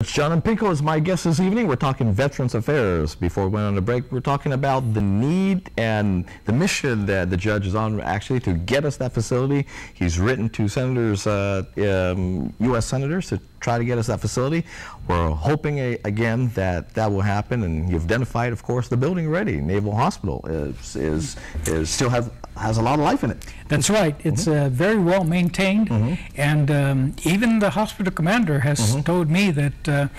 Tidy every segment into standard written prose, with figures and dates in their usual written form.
Judge John Unpingco is my guest this evening. We're talking Veterans Affairs. Before we went on the break, we're talking about the need and the mission that the judge is on, actually, to get us that facility. He's written to senators, U.S. senators, to try to get us that facility. We're hoping, again, that that will happen. And you've identified, of course, the building already. Naval Hospital still has a lot of life in it. That's right. It's very well maintained, and even the hospital commander has told me that the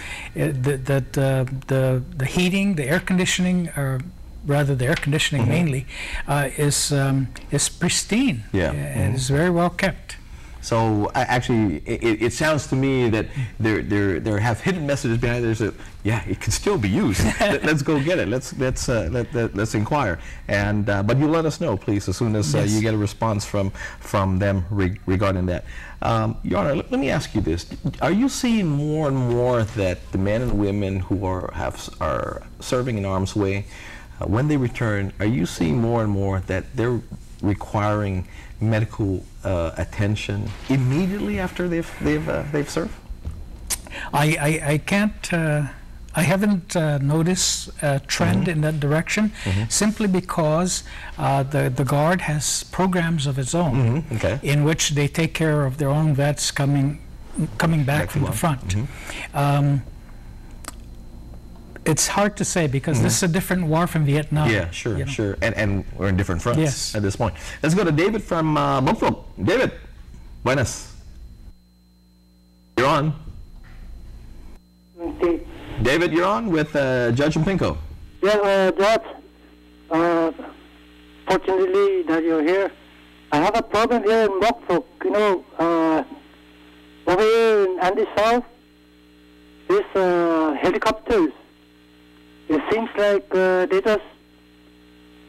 heating, the air conditioning, or rather the air conditioning mainly, is pristine. Yeah, and is very well kept. So actually, it sounds to me that there have hidden messages behind there. So yeah, it can still be used. Let's go get it. Let's inquire. And but you let us know, please, as soon as you get a response from them regarding that. Your Honor, let me ask you this: are you seeing more and more that the men and women who are serving in harm's way, when they return, are you seeing more and more that they're requiring medical attention immediately after they've served? I can't. I haven't noticed a trend in that direction, simply because the Guard has programs of its own in which they take care of their own vets coming back from the front. It's hard to say because this is a different war from Vietnam. Yeah, sure, you know? Sure. And we're in different fronts at this point. Let's go to David from Buffalo. David, buenas. You're on. Okay. David, you're on with Judge Unpingco. Yeah, Judge, fortunately that you're here. I have a problem here in Buffalo. You know, over here in Andy South, there's helicopters. It seems like they just,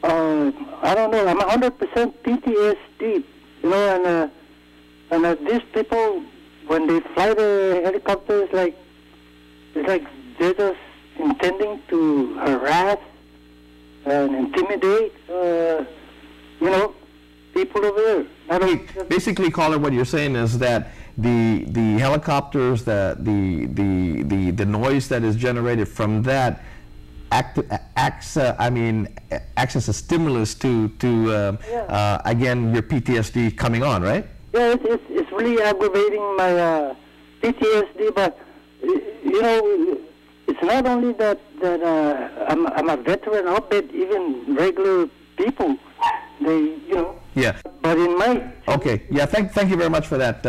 I don't know, I'm 100% PTSD, you know, and these people, when they fly the helicopters, it's like they're just intending to harass and intimidate, you know, people over there. Basically, caller, what you're saying is that the helicopters, the noise that is generated from that acts as a stimulus to again, your PTSD coming on, right? Yeah, it's really aggravating my PTSD, but you know, it's not only that I'm a veteran. I'll bet even regular people, they, you know. Yeah. But in my. Okay. Yeah. Thank you very much for that.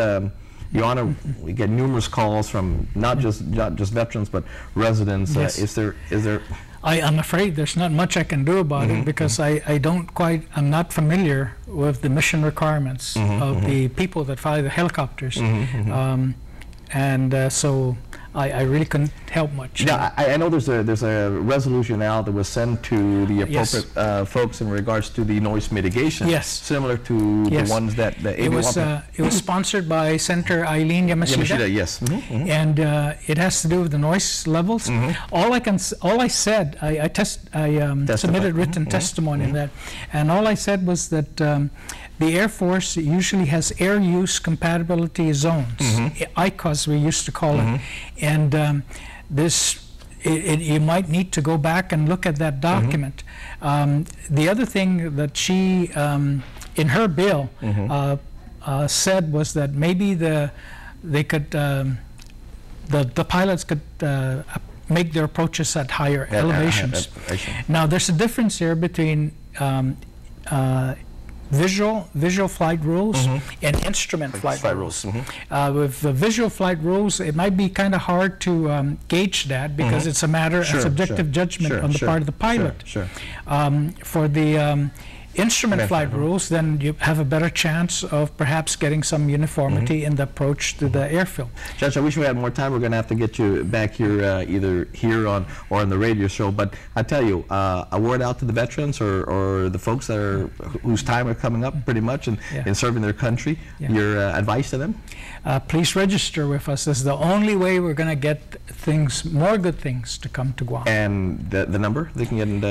Your Honor, we get numerous calls from not just veterans but residents. Yes. Is there? I'm afraid there's not much I can do about it because I'm not familiar with the mission requirements of the people that fly the helicopters, and so I really couldn't help much. Yeah, I know there's a resolution now that was sent to the appropriate folks in regards to the noise mitigation. Yes. Similar to the ones that it was sponsored by Senator Eileen Yamashita. Yes. And it has to do with the noise levels. All I said, I submitted written testimony in that, and all I said was that the Air Force usually has air use compatibility zones, ICOS we used to call it, and you might need to go back and look at that document. The other thing that she, in her bill, said was that maybe the pilots could make their approaches at higher elevations. Now there's a difference here between visual flight rules and instrument flight rules. With the visual flight rules, it might be kind of hard to gauge that because it's a matter of subjective judgment on the part of the pilot. For the instrument flight rules, then you have a better chance of perhaps getting some uniformity in the approach to the airfield. Judge, I wish we had more time. We're going to have to get you back here, either here or on the radio show. But I tell you, a word out to the veterans or the folks that whose time are coming up pretty much in serving their country. Your advice to them? Please register with us. This is the only way we're going to get more good things to come to Guam. And the number they can get in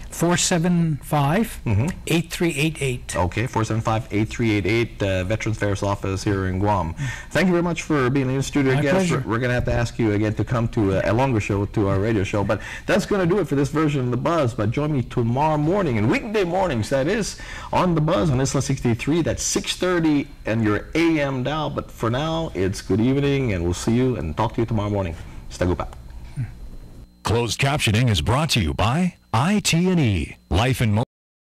475 8388. Okay, 475-8388, Veterans Affairs Office here in Guam. Thank you very much for being in the studio My again. pleasure. We're going to have to ask you again to come to a longer show, to our radio show. But that's going to do it for this version of The Buzz. But join me tomorrow morning, and weekday mornings, that is, on The Buzz on Isla 63. That's 6:30 and your AM dial. But for now, it's good evening, and we'll see you and talk to you tomorrow morning. Stagupa. Closed captioning is brought to you by IT&E. Life and